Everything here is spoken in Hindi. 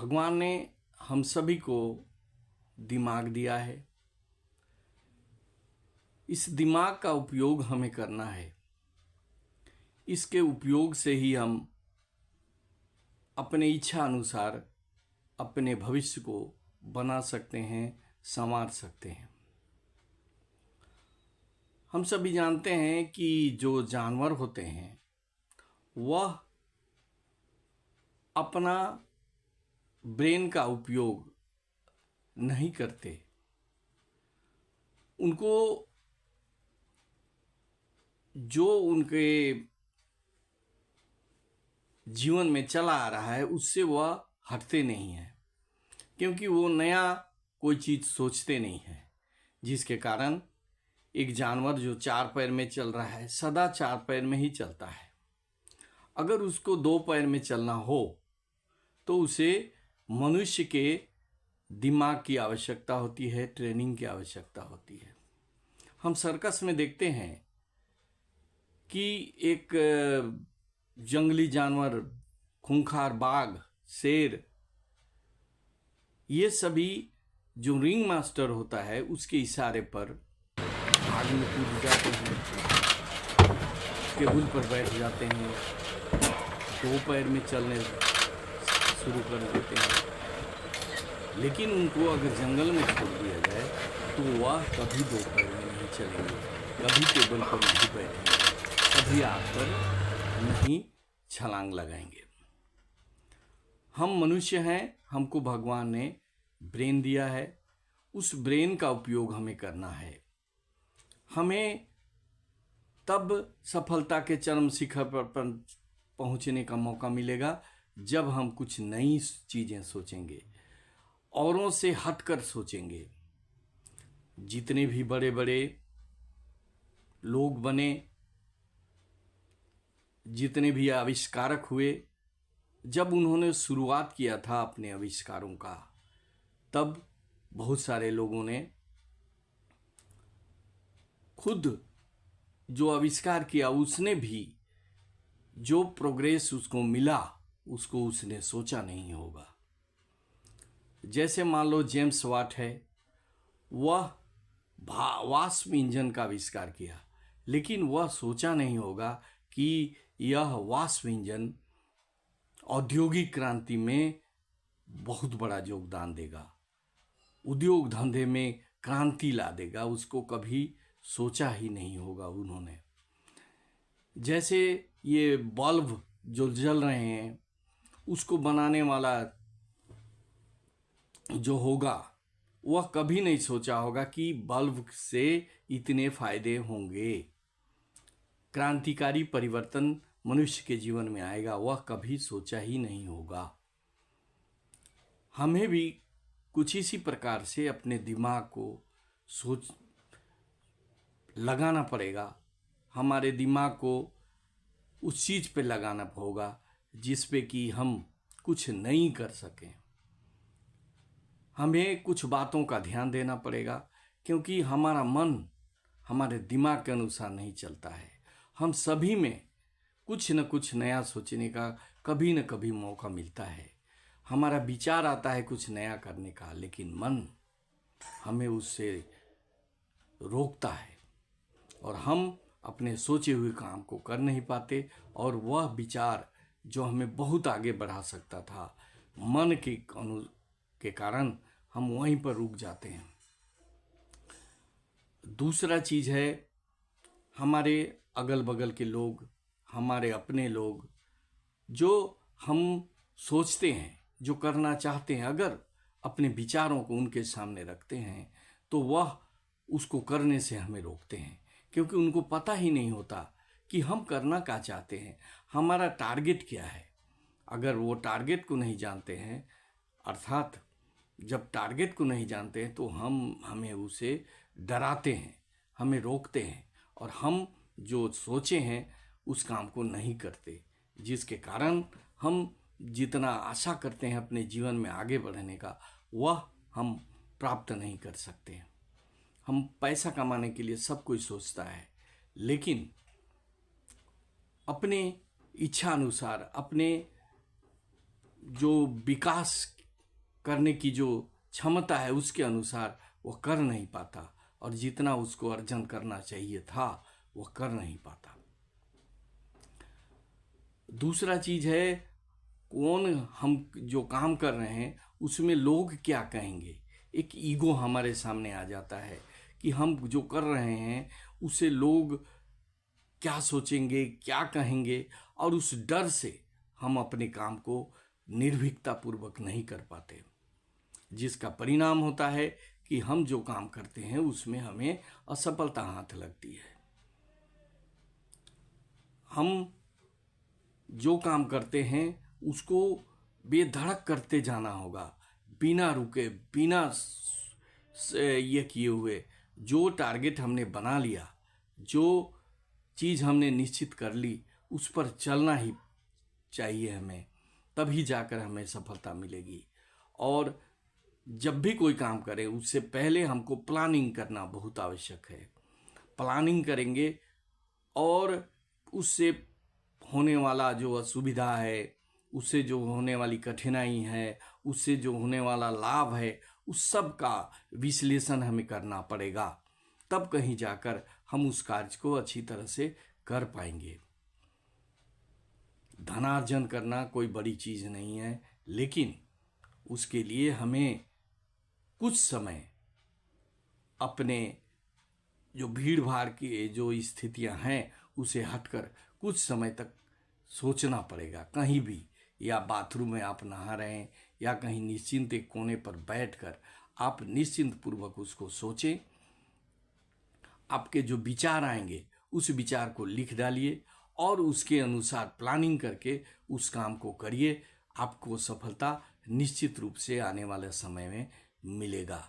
भगवान ने हम सभी को दिमाग दिया है। इस दिमाग का उपयोग हमें करना है। इसके उपयोग से ही हम अपने इच्छा अनुसार अपने भविष्य को बना सकते हैं, संवार सकते हैं। हम सभी जानते हैं कि जो जानवर होते हैं वह अपना ब्रेन का उपयोग नहीं करते। उनको जो उनके जीवन में चला आ रहा है उससे वह हटते नहीं हैं, क्योंकि वो नया कोई चीज़ सोचते नहीं हैं। जिसके कारण एक जानवर जो चार पैर में चल रहा है सदा चार पैर में ही चलता है। अगर उसको दो पैर में चलना हो तो उसे मनुष्य के दिमाग की आवश्यकता होती है, ट्रेनिंग की आवश्यकता होती है। हम सर्कस में देखते हैं कि एक जंगली जानवर, खूंखार बाघ, शेर, ये सभी जो रिंग मास्टर होता है उसके इशारे पर आग में कूद जाते हैं, टेबल पर बैठ जाते हैं, दो पैर में चलने शुरू कर देते हैं। लेकिन उनको अगर जंगल में छोड़ दिया जाए तो वह कभी दो पैर में नहीं चलेंगे, कभी टेबल पर नहीं बैठेंगे, कभी आग पर नहीं छलांग लगाएंगे। हम मनुष्य हैं, हमको भगवान ने ब्रेन दिया है। उस ब्रेन का उपयोग हमें करना है। हमें तब सफलता के चरम शिखर पर पहुंचने का मौका मिलेगा जब हम कुछ नई चीज़ें सोचेंगे, औरों से हटकर सोचेंगे। जितने भी बड़े बड़े लोग बने, जितने भी आविष्कारक हुए, जब उन्होंने शुरुआत किया था अपने आविष्कारों का, तब बहुत सारे लोगों ने खुद जो आविष्कार किया उसने भी जो प्रोग्रेस उसको मिला उसको उसने सोचा नहीं होगा। जैसे मान लो जेम्स वाट है, वह वाष्प इंजन का आविष्कार किया, लेकिन वह सोचा नहीं होगा कि यह वाष्प इंजन औद्योगिक क्रांति में बहुत बड़ा योगदान देगा, उद्योग धंधे में क्रांति ला देगा। उसको कभी सोचा ही नहीं होगा उन्होंने। जैसे ये बल्ब जो जल रहे हैं उसको बनाने वाला जो होगा वह कभी नहीं सोचा होगा कि बल्ब से इतने फायदे होंगे, क्रांतिकारी परिवर्तन मनुष्य के जीवन में आएगा, वह कभी सोचा ही नहीं होगा। हमें भी कुछ इसी प्रकार से अपने दिमाग को सोच लगाना पड़ेगा। हमारे दिमाग को उस चीज़ पे लगाना होगा जिस पे कि हम कुछ नहीं कर सकें। हमें कुछ बातों का ध्यान देना पड़ेगा, क्योंकि हमारा मन हमारे दिमाग के अनुसार नहीं चलता है। हम सभी में कुछ न कुछ नया सोचने का कभी न कभी मौका मिलता है। हमारा विचार आता है कुछ नया करने का, लेकिन मन हमें उससे रोकता है और हम अपने सोचे हुए काम को कर नहीं पाते, और वह विचार जो हमें बहुत आगे बढ़ा सकता था, मन के कारण हम वहीं पर रुक जाते हैं। दूसरा चीज़ है, हमारे अगल बगल के लोग, हमारे अपने लोग, जो हम सोचते हैं, जो करना चाहते हैं, अगर अपने विचारों को उनके सामने रखते हैं तो वह उसको करने से हमें रोकते हैं, क्योंकि उनको पता ही नहीं होता कि हम करना क्या चाहते हैं, हमारा टारगेट क्या है। अगर वो टारगेट को नहीं जानते हैं, अर्थात जब टारगेट को नहीं जानते हैं तो हमें उसे डराते हैं, हमें रोकते हैं, और हम जो सोचे हैं उस काम को नहीं करते, जिसके कारण हम जितना आशा करते हैं अपने जीवन में आगे बढ़ने का, वह हम प्राप्त नहीं कर सकते हैं। हम पैसा कमाने के लिए सब कुछ सोचता है, लेकिन अपने इच्छा अनुसार, अपने जो विकास करने की जो क्षमता है उसके अनुसार वो कर नहीं पाता, और जितना उसको अर्जन करना चाहिए था वो कर नहीं पाता। दूसरा चीज है, कौन हम जो काम कर रहे हैं उसमें लोग क्या कहेंगे। एक ईगो हमारे सामने आ जाता है कि हम जो कर रहे हैं उसे लोग क्या सोचेंगे, क्या कहेंगे, और उस डर से हम अपने काम को निर्भीकता पूर्वक नहीं कर पाते, जिसका परिणाम होता है कि हम जो काम करते हैं उसमें हमें असफलता हाथ लगती है। हम जो काम करते हैं उसको बेधड़क करते जाना होगा, बिना रुके, बिना ये किए हुए। जो टारगेट हमने बना लिया, जो चीज़ हमने निश्चित कर ली, उस पर चलना ही चाहिए हमें, तभी जाकर हमें सफलता मिलेगी। और जब भी कोई काम करें उससे पहले हमको प्लानिंग करना बहुत आवश्यक है। प्लानिंग करेंगे और उससे होने वाला जो असुविधा है, उससे जो होने वाली कठिनाई है, उससे जो होने वाला लाभ है, उस सब का विश्लेषण हमें करना पड़ेगा, तब कहीं जाकर हम उस कार्य को अच्छी तरह से कर पाएंगे। धनार्जन करना कोई बड़ी चीज़ नहीं है, लेकिन उसके लिए हमें कुछ समय अपने जो भीड़ भाड़ की जो स्थितियां हैं उसे हटकर कुछ समय तक सोचना पड़ेगा। कहीं भी, या बाथरूम में आप नहा रहे हैं या कहीं निश्चिंत एक कोने पर बैठकर आप निश्चिंत पूर्वक उसको सोचें। आपके जो विचार आएंगे उस विचार को लिख डालिए और उसके अनुसार प्लानिंग करके उस काम को करिए। आपको सफलता निश्चित रूप से आने वाले समय में मिलेगा।